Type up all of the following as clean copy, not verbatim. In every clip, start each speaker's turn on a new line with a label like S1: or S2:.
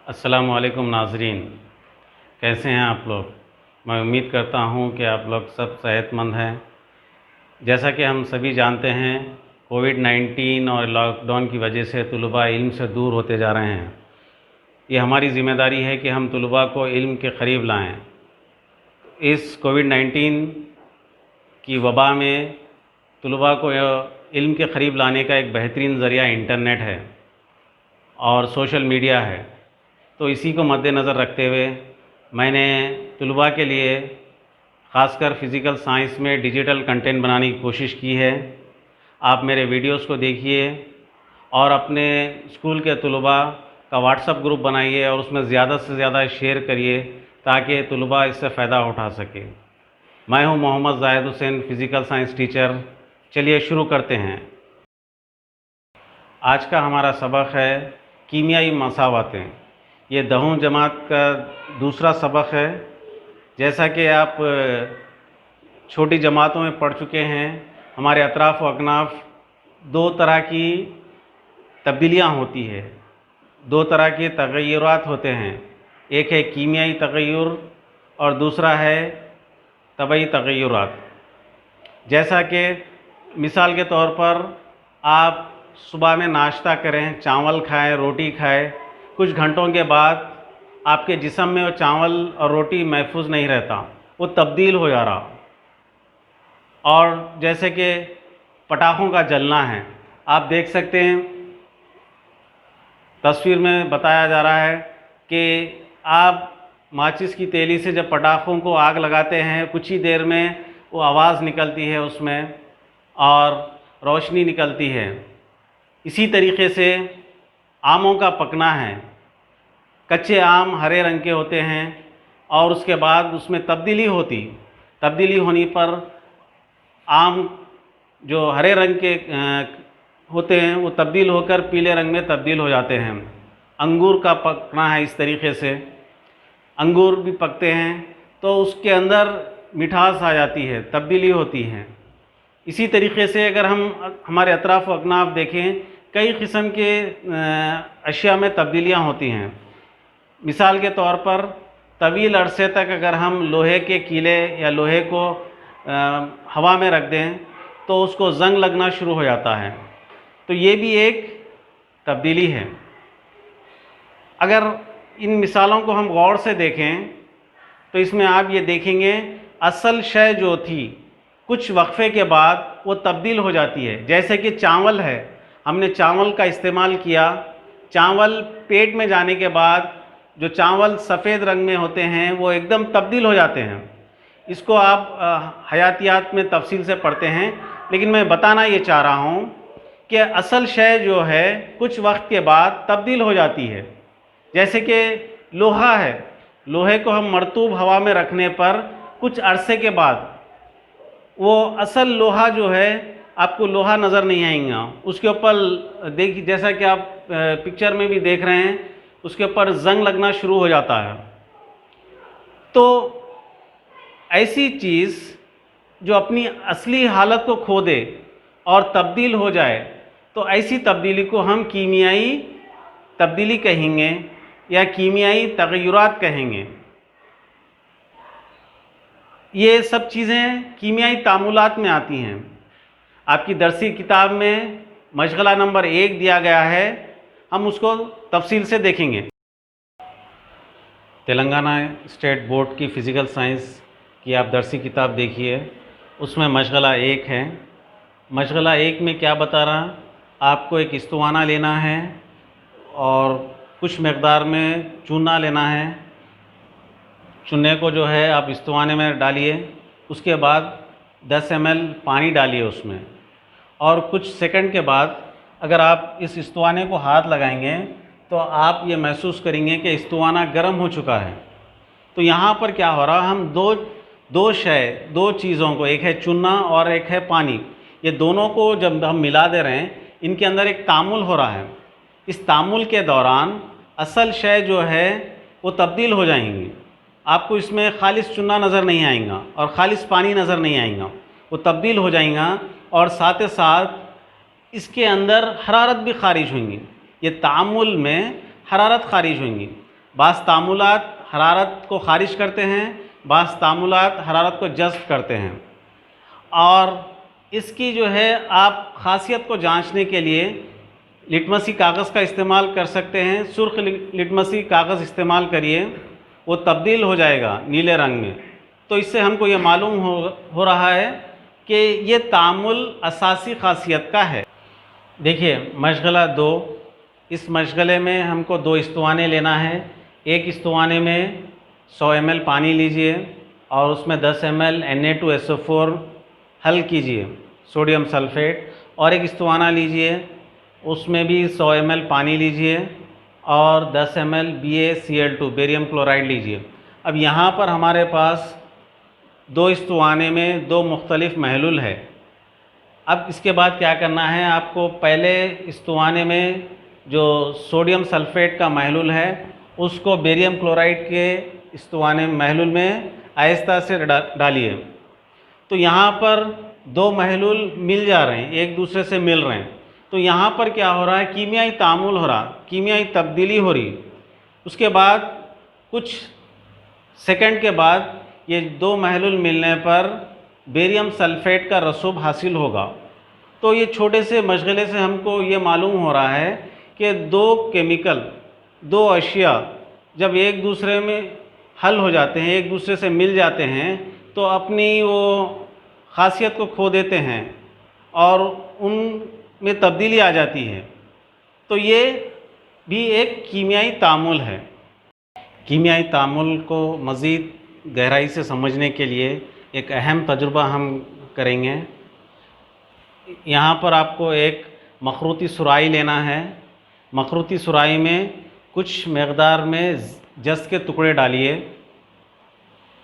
S1: अस्सलाम वालेकुम नाज़रीन, कैसे हैं आप लोग। मैं उम्मीद करता हूं कि आप लोग सब सेहतमंद हैं। जैसा कि हम सभी जानते हैं, कोविड-19 और लॉकडाउन की वजह से तलबा इल्म से दूर होते जा रहे हैं। ये हमारी ज़िम्मेदारी है कि हम तलबा को इल्म के क़रीब लाएं। इस कोविड-19 की वबा में तलबा को इल्म के क़रीब लाने का एक बेहतरीन ज़रिया इंटरनेट है और सोशल मीडिया है। तो इसी को मद्देनज़र रखते हुए मैंने तलबा के लिए ख़ासकर फ़िज़िकल साइंस में डिजिटल कंटेंट बनाने की कोशिश की है। आप मेरे वीडियोस को देखिए और अपने स्कूल के तलबा का व्हाट्सएप ग्रुप बनाइए और उसमें ज़्यादा से ज़्यादा शेयर करिए ताकि तलबा इससे फ़ायदा उठा सके। मैं हूं Mohammad Zahid Hussain, physical science teacher. चलिए शुरू करते हैं। आज का हमारा सबक है कीमियाई मसावातें। ये 10वीं जमात का दूसरा सबक है। जैसा कि आप छोटी जमातों में पढ़ चुके हैं, हमारे अतराफ़ व अकनाफ़ दो तरह की तब्दीलियाँ होती है, दो तरह के तग़य्युरात होते हैं। एक है कीमियाई तग़य्युर और दूसरा है तबई तग़य्युरात। जैसा कि मिसाल के तौर पर आप सुबह में नाश्ता करें, चावल खाएं, रोटी खाएं, कुछ घंटों के बाद आपके जिस्म में वो चावल और रोटी महफूज नहीं रहता, वो तब्दील हो जा रहा। और जैसे कि पटाखों का जलना है, आप देख सकते हैं तस्वीर में बताया जा रहा है कि आप माचिस की तेली से जब पटाखों को आग लगाते हैं, कुछ ही देर में वो आवाज़ निकलती है उसमें और रोशनी निकलती है। इसी तरीक़े से आमों का पकना है। कच्चे आम हरे रंग के होते हैं और उसके बाद उसमें तब्दीली होने पर आम जो हरे रंग के होते हैं वो तब्दील होकर पीले रंग में तब्दील हो जाते हैं। अंगूर का पकना है, इस तरीक़े से अंगूर भी पकते हैं तो उसके अंदर मिठास आ जाती है, तब्दीली होती है। इसी तरीक़े से अगर हम हमारे अतराफ़ व अकनाफ़ देखें, कई किस्म के अशिया में तब्दीलियाँ होती हैं। मिसाल के तौर पर तवील अरसे तक अगर हम लोहे के कीले या लोहे को हवा में रख दें तो उसको ज़ंग लगना शुरू हो जाता है, तो ये भी एक तब्दीली है। अगर इन मिसालों को हम गौर से देखें तो इसमें आप ये देखेंगे असल शय जो थी कुछ वक्फ़े के बाद वो तब्दील हो जाती है। जैसे कि चावल है, हमने चावल का इस्तेमाल किया, चावल पेट में जाने के बाद जो चावल सफ़ेद रंग में होते हैं वो एकदम तब्दील हो जाते हैं। इसको आप हयातियात में तफसील से पढ़ते हैं, लेकिन मैं बताना ये चाह रहा हूँ कि असल शय जो है कुछ वक्त के बाद तब्दील हो जाती है। जैसे कि लोहा है, लोहे को हम मरतूब हवा में रखने पर कुछ अरसे के बाद वो असल लोहा जो है आपको लोहा नज़र नहीं आएगा। उसके ऊपर देखिए, जैसा कि आप पिक्चर में भी देख रहे हैं, उसके ऊपर जंग लगना शुरू हो जाता है। तो ऐसी चीज़ जो अपनी असली हालत को खो दे और तब्दील हो जाए, तो ऐसी तब्दीली को हम कीमियाई तब्दीली कहेंगे या कीमियाई तग़य्युरात कहेंगे। ये सब चीज़ें कीमियाई तामुलात में आती हैं। आपकी दरसी किताब में मशगला नंबर 1 दिया गया है, हम उसको तफसील से देखेंगे। तेलंगाना स्टेट बोर्ड की फ़िज़िकल साइंस की आप दरसी किताब देखिए, उसमें मशगला 1 है। मशगला 1 में क्या बता रहा, आपको एक इस्तवाना लेना है और कुछ मकदार में चूना लेना है। चूने को जो है आप इस्तवाने में डालिए, उसके बाद 10 ml पानी डालिए उसमें, और कुछ सेकंड के बाद अगर आप इस इस्तवाने को हाथ लगाएंगे तो आप ये महसूस करेंगे कि इस्तवाना गर्म हो चुका है। तो यहाँ पर क्या हो रहा, हम दो चीज़ों को, एक है चूना और एक है पानी, ये दोनों को जब हम मिला दे रहे हैं, इनके अंदर एक तामुल हो रहा है। इस तामुल के दौरान असल शय जो है वो तब्दील हो जाएंगी। आपको इसमें खालिस चूना नज़र नहीं आएगा और खालिस पानी नज़र नहीं आएगा, वो तब्दील हो जाएगा और साथ ही साथ इसके अंदर हरारत भी खारिज होंगी। ये तामुल में हरारत खारिज होंगी। بعض تعاملات حرارت کو خارج کرتے ہیں، بعض تعاملات حرارت کو جذب کرتے ہیں، اور اس کی جو ہے آپ خاصیت کو جانچنے کے لیے لٹمسی کاغذ کا استعمال کر سکتے ہیں۔ سرخ لٹمسی کاغذ استعمال کریے، وہ تبدیل ہو جائے گا نیلے رنگ میں، تو اس سے ہم کو یہ معلوم ہو رہا ہے کہ یہ تعامل اساسی خاصیت کا ہے۔ دیکھیے مشغلہ 2، اس مشغلے میں ہم کو 2 استوانے لینا ہے۔ ایک استوانے میں 100 ml پانی لیجئے اور اس میں 10 ml Na2SO4 حل کیجئے سوڈیم سلفیٹ، اور ایک استوانہ لیجئے، اس میں بھی 100 ml پانی لیجئے اور 10 ml BaCl2 بیریم کلورائڈ لیجئے۔ اب یہاں پر ہمارے پاس 2 استوانے میں 2 مختلف محلول ہے۔ اب اس کے بعد کیا کرنا ہے، آپ کو پہلے استوانے میں جو سوڈیم سلفیٹ کا محلول ہے اس کو بیریم کلورائڈ کے استوانے محلول میں آہستہ سے ڈالیے۔ تو یہاں پر 2 محلول مل جا رہے ہیں، ایک دوسرے سے مل رہے ہیں، تو یہاں پر کیا ہو رہا ہے، کیمیائی تعامل ہو رہا، کیمیائی تبدیلی ہو رہی۔ اس کے بعد کچھ سیکنڈ کے بعد یہ 2 محلول ملنے پر بیریم سلفیٹ کا رسوب حاصل ہوگا۔ تو یہ چھوٹے سے مشغلے سے ہم کو یہ معلوم ہو رہا ہے کہ 2 کیمیکل، 2 اشیاء جب ایک دوسرے میں حل ہو جاتے ہیں، ایک دوسرے سے مل جاتے ہیں، تو اپنی وہ خاصیت کو کھو دیتے ہیں اور ان میں تبدیلی آ جاتی ہے۔ تو یہ بھی ایک کیمیائی تعامل ہے۔ کیمیائی تعامل کو مزید گہرائی سے سمجھنے کے لیے ایک اہم تجربہ ہم کریں گے۔ یہاں پر آپ کو ایک مخروطی سرائی لینا ہے۔ مخروطی سرائی میں کچھ مقدار میں جست کے ٹکڑے ڈالیے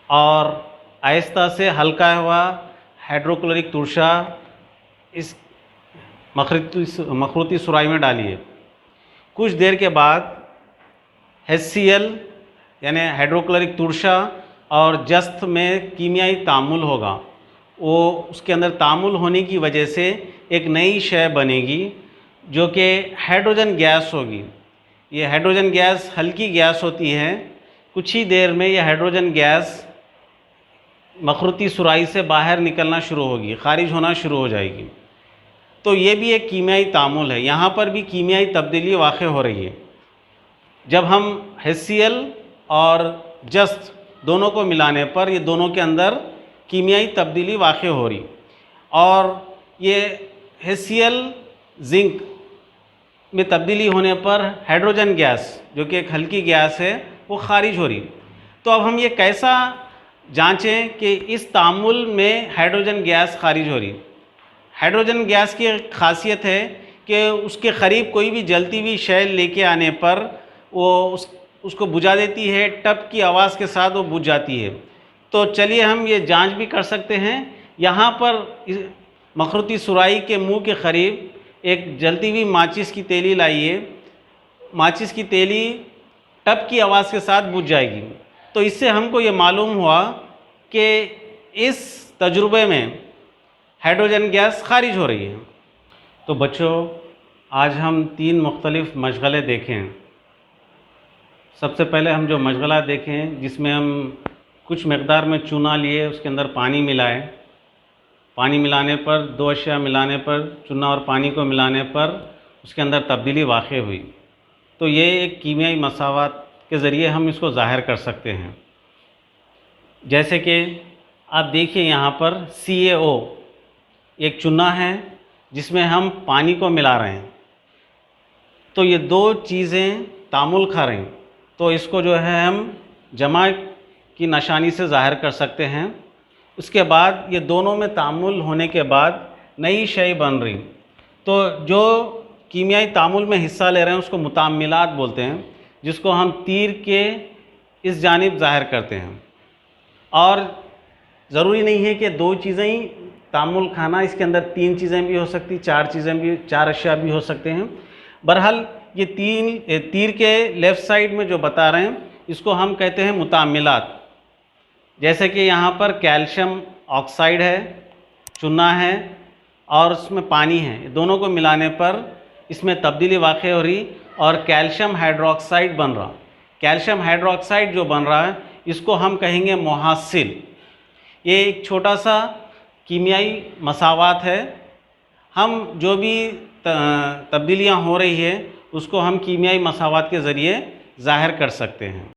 S1: اور آہستہ سے ہلکا ہوا ہائیڈروکلورک ترشا اس مخروطی سرائی میں ڈالیے۔ کچھ دیر کے بعد HCl یعنی ہائیڈروکلورک ترشا اور جست میں کیمیائی تعامل ہوگا۔ وہ اس کے اندر تعامل ہونے کی وجہ سے ایک نئی شے بنے گی جو کہ ہائیڈروجن گیس ہوگی۔ یہ ہائیڈروجن گیس ہلکی گیس ہوتی ہے، کچھ ہی دیر میں یہ ہائیڈروجن گیس مخروطی سرائی سے باہر نکلنا شروع ہوگی، خارج ہونا شروع ہو جائے گی۔ تو یہ بھی ایک کیمیائی تعامل ہے، یہاں پر بھی کیمیائی تبدیلی واقع ہو رہی ہے۔ جب ہم HCl اور جست دونوں کو ملانے پر یہ دونوں کے اندر کیمیائی تبدیلی واقع ہو رہی، اور یہ HCl زنک میں تبدیلی ہونے پر ہائیڈروجن گیس جو کہ ایک ہلکی گیس ہے وہ خارج ہو رہی۔ تو اب ہم یہ کیسا جانچیں کہ اس تعامل میں ہائیڈروجن گیس خارج ہو رہی؟ ہائیڈروجن گیس کی خاصیت ہے کہ اس کے قریب کوئی بھی جلتی ہوئی شے لے کے آنے پر وہ اس کو بجھا دیتی ہے، ٹپ کی آواز کے ساتھ وہ بجھ جاتی ہے۔ تو چلیے ہم یہ جانچ بھی کر سکتے ہیں۔ یہاں پر مخروطی سرائی کے منہ کے قریب ایک جلتی ہوئی ماچس کی تیلی لائیے، ماچس کی تیلی ٹپ کی آواز کے ساتھ بجھ جائے گی۔ تو اس سے ہم کو یہ معلوم ہوا کہ اس تجربے میں ہائیڈروجن گیس خارج ہو رہی ہے۔ تو بچوں، آج ہم 3 مختلف مشغلے دیکھیں۔ سب سے پہلے ہم جو مشغلہ دیکھیں جس میں ہم کچھ مقدار میں چونا لیے، اس کے اندر پانی ملائے، پانی ملانے پر 2 اشیاء ملانے پر، چونا اور پانی کو ملانے پر اس کے اندر تبدیلی واقع ہوئی۔ تو یہ ایک کیمیائی مساوات کے ذریعے ہم اس کو ظاہر کر سکتے ہیں۔ جیسے کہ آپ دیکھیے یہاں پر CaO ایک چونا ہے جس میں ہم پانی کو ملا رہے ہیں، تو یہ 2 چیزیں تعامل کھا رہی ہیں، تو اس کو جو ہے ہم جمع کی نشانی سے ظاہر کر سکتے ہیں۔ اس کے بعد یہ دونوں میں تعامل ہونے کے بعد نئی شے بن رہی، تو جو کیمیائی تعامل میں حصہ لے رہے ہیں اس کو متعاملات بولتے ہیں، جس کو ہم تیر کے اس جانب ظاہر کرتے ہیں۔ اور ضروری نہیں ہے کہ 2 چیزیں ہی تعامل کھانا، اس کے اندر 3 چیزیں بھی ہو سکتی، 4 چیزیں بھی، 4 اشیاء بھی ہو سکتے ہیں۔ بہرحال یہ تیر کے لیفٹ سائڈ میں جو بتا رہے ہیں اس کو ہم کہتے ہیں متعاملات۔ جیسے کہ یہاں پر کیلشیم آکسائڈ ہے، چونا ہے اور اس میں پانی ہے، دونوں کو ملانے پر اس میں تبدیلی واقع ہو رہی اور کیلشیم ہائیڈروکسائڈ بن رہا۔ कैल्शियम हाइड्रोक्साइड जो बन रहा है इसको हम कहेंगे मुहासिल। ये एक छोटा सा कीमियाई मसावात है। हम जो भी तब्दीलियाँ हो रही है उसको हम कीमियाई मसावात के ज़रिए ज़ाहिर कर सकते हैं।